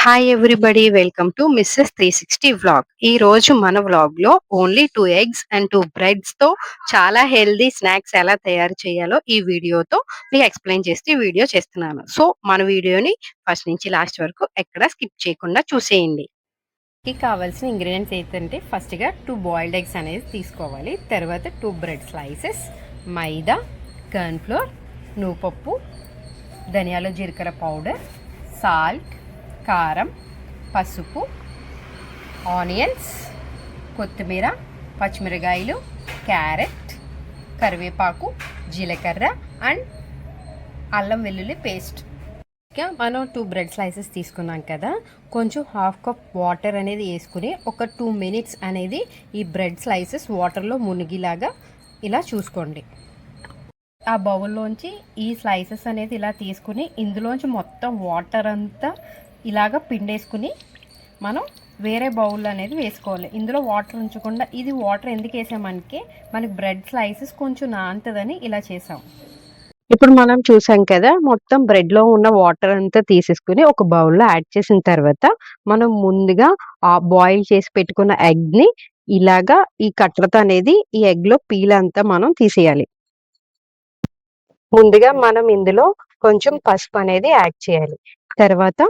Hi everybody welcome to missus 360 vlog. ఈ రోజు మన వ్లాగ్ లో ఓన్లీ 2 ఎగ్స్ అండ్ 2 బ్రెడ్స్ తో చాలా హెల్దీ స్నాక్స్ ఎలా తయారు చేయాలో ఈ వీడియోతో మీకు ఎక్స్ప్లెయిన్ చేస్తూ ఈ వీడియో చేస్తున్నాను. సో మన వీడియోని ఫస్ట్ నుంచి లాస్ట్ వరకు ఎక్కడ స్కిప్ చేయకుండా చూసేయండి. కి కావాల్సిన ఇంగ్రీడియంట్స్ ఏంటంటే ఫస్ట్గా 2 బాయిల్డ్ ఎగ్స్ అనేది తీసుకోవాలి. తర్వాత 2 బ్రెడ్ స్లైసెస్, మైదా, కార్న్ ఫ్లోర్, నువ్వుపప్పు, ధనియాలు జీలకర్ర పౌడర్, సాల్ట్, కారం, పసుపు, ఆనియన్స్, కొత్తిమీర, పచ్చిమిరకాయలు, క్యారెట్, కరివేపాకు, జీలకర్ర అండ్ అల్లం వెల్లుల్లి పేస్ట్. ఇంకా మనం 2 బ్రెడ్ స్లైసెస్ తీసుకున్నాం కదా, కొంచెం హాఫ్ కప్ వాటర్ అనేది వేసుకుని ఒక 2 మినిట్స్ అనేది ఈ బ్రెడ్ స్లైసెస్ వాటర్లో మునిగిలాగా ఇలా చూసుకోండి. ఆ బౌల్లోంచి ఈ స్లైసెస్ అనేది ఇలా తీసుకుని ఇందులోంచి మొత్తం వాటర్ అంతా ఇలాగ పిండేసుకుని మనం వేరే బౌల్ అనేది వేసుకోవాలి. ఇందులో వాటర్ ఉంచకుండా, ఇది వాటర్ ఎందుకు వేసామంటే మనకి బ్రెడ్ స్లైసెస్ కొంచెం నానుతుందని ఇలా చేసాం. ఇప్పుడు మనం చూసాం కదా, మొత్తం బ్రెడ్లో ఉన్న వాటర్ అంతా తీసేసుకుని ఒక బౌల్లో యాడ్ చేసిన తర్వాత మనం ముందుగా ఆ బాయిల్ చేసి పెట్టుకున్న ఎగ్ని ఇలాగా ఈ కట్టర్తో అనేది ఈ ఎగ్లో పీల్ అంతా మనం తీసేయాలి. ముందుగా మనం ఇందులో కొంచెం పసుపు అనేది యాడ్ చేయాలి. తర్వాత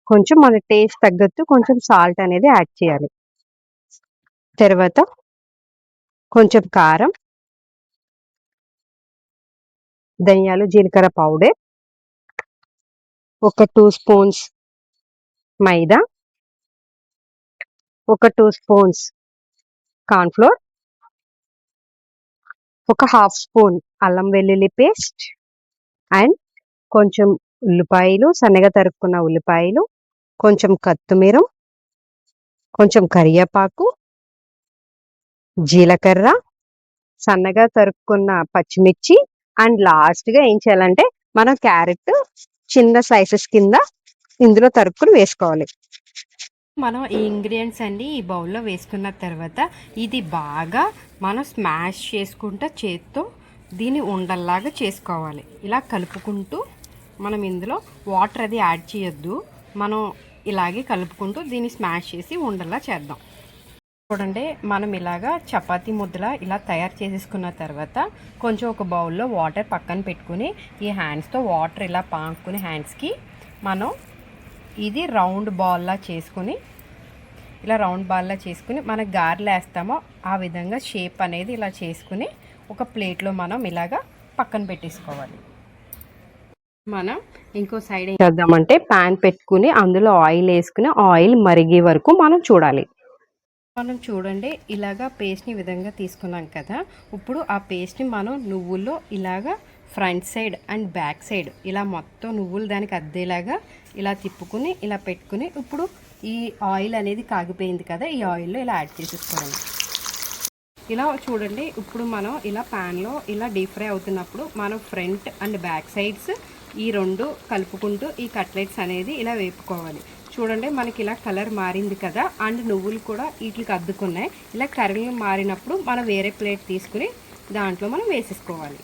కొంచెం మన టేస్ట్ తగ్గట్టు కొంచెం సాల్ట్ అనేది యాడ్ చేయాలి. తర్వాత కొంచెం కారం, ధనియాలు జీలకర్ర పౌడర్, ఒక 2 స్పూన్స్ మైదా, ఒక 2 స్పూన్స్ కార్న్ ఫ్లోర్, ఒక హాఫ్ స్పూన్ అల్లం వెల్లుల్లి పేస్ట్ అండ్ కొంచెం ఉల్లిపాయలు, సన్నగా తరుక్కున్న ఉల్లిపాయలు, కొంచెం కొత్తిమీర, కొంచెం కరివేపాకు, జీలకర్ర, సన్నగా తరుక్కున్న పచ్చిమిర్చి అండ్ లాస్ట్గా ఏం చేయాలంటే మనం క్యారెట్ చిన్న స్లైసెస్ కింద ఇందులో తరుక్కుని వేసుకోవాలి. మనం ఈ ఇంగ్రీడియంట్స్ అన్ని ఈ బౌల్లో వేసుకున్న తర్వాత ఇది బాగా మనం స్మాష్ చేసుకుంటూ చేత్తో దీన్ని ఉండల్లాగా చేసుకోవాలి. ఇలా కలుపుకుంటూ మనం ఇందులో వాటర్ అది యాడ్ చేయొద్దు, మనం ఇలాగే కలుపుకుంటూ దీన్ని స్మాష్ చేసి ఉండల్లా చేద్దాం. చూడండి, మనం ఇలాగా చపాతీ ముద్దలా ఇలా తయారు చేసేసుకున్న తర్వాత కొంచెం ఒక బౌల్లో వాటర్ పక్కన పెట్టుకుని ఈ హ్యాండ్స్తో వాటర్ ఇలా పాకుని హ్యాండ్స్కి మనం ఇది రౌండ్ బాల్లా చేసుకుని ఇలా రౌండ్ బాల్లా చేసుకుని మనకు గారెలు వేస్తామో ఆ విధంగా షేప్ అనేది ఇలా చేసుకుని ఒక ప్లేట్లో మనం ఇలాగా పక్కన పెట్టేసుకోవాలి. మనం ఇంకో సైడ్ ఏం చేద్దామంటే ప్యాన్ పెట్టుకుని అందులో ఆయిల్ వేసుకుని ఆయిల్ మరిగే వరకు మనం చూడాలి. మనం చూడండి, ఇలాగా పేస్ట్ని విధంగా తీసుకున్నాం కదా, ఇప్పుడు ఆ పేస్ట్ని మనం నువ్వుల్లో ఇలాగా front side and back side ఇలా మొత్తం నువ్వులు దానికి అద్దేలాగా ఇలా తిప్పుకుని ఇలా పెట్టుకుని ఇప్పుడు ఈ ఆయిల్ అనేది కాగిపోయింది కదా, ఈ ఆయిల్లో ఇలా యాడ్ చేసేసుకోండి. ఇలా చూడండి, ఇప్పుడు మనం ఇలా ప్యాన్లో ఇలా డీప్ ఫ్రై అవుతున్నప్పుడు మనం ఫ్రంట్ అండ్ బ్యాక్ సైడ్స్ ఈ రెండు కలుపుకుంటూ ఈ కట్లెట్స్ అనేది ఇలా వేపుకోవాలి. చూడండి, మనకి ఇలా కలర్ మారింది కదా అండ్ నువ్వులు కూడా వీటికి అద్దుకున్నాయి. ఇలా కర్రీలు మారినప్పుడు మనం వేరే ప్లేట్ తీసుకుని దాంట్లో మనం వేసేసుకోవాలి.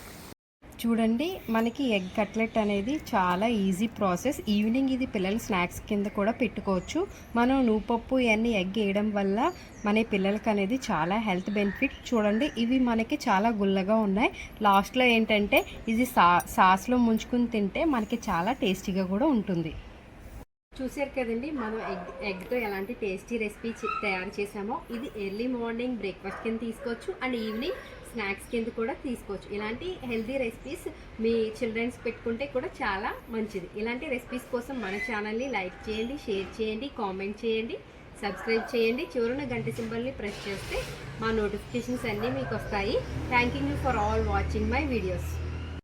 చూడండి, మనకి ఎగ్ కట్లెట్ అనేది చాలా ఈజీ ప్రాసెస్. ఈవినింగ్ ఇది పిల్లలు స్నాక్స్ కింద కూడా పెట్టుకోవచ్చు. మనం నువ్వుపప్పు ఇవన్నీ ఎగ్ వేయడం వల్ల మన పిల్లలకి అనేది చాలా హెల్త్ బెనిఫిట్. చూడండి, ఇవి మనకి చాలా గుల్లగా ఉన్నాయి. లాస్ట్లో ఏంటంటే ఇది సాస్లో ముంచుకుని తింటే మనకి చాలా టేస్టీగా కూడా ఉంటుంది. చూసారు కదండి, మనం ఎగ్తో ఎలాంటి టేస్టీ రెసిపీ తయారు చేసామో. ఇది ఎర్లీ మార్నింగ్ బ్రేక్ఫాస్ట్ కింద తీసుకోవచ్చు అండ్ ఈవినింగ్ స్నాక్స్ కింద కూడా తీసుకోవచ్చు. ఇలాంటి హెల్తీ రెసిపీస్ మీ చిల్డ్రన్స్ పెట్టుకుంటే కూడా చాలా మంచిది. ఇలాంటి రెసిపీస్ కోసం మన ఛానల్ని లైక్ చేయండి, షేర్ చేయండి, కామెంట్ చేయండి, సబ్స్క్రైబ్ చేయండి. చివరన గంట సింబల్ని ప్రెస్ చేస్తే మా నోటిఫికేషన్స్ అన్నీ మీకు వస్తాయి. Thank you for all watching my videos.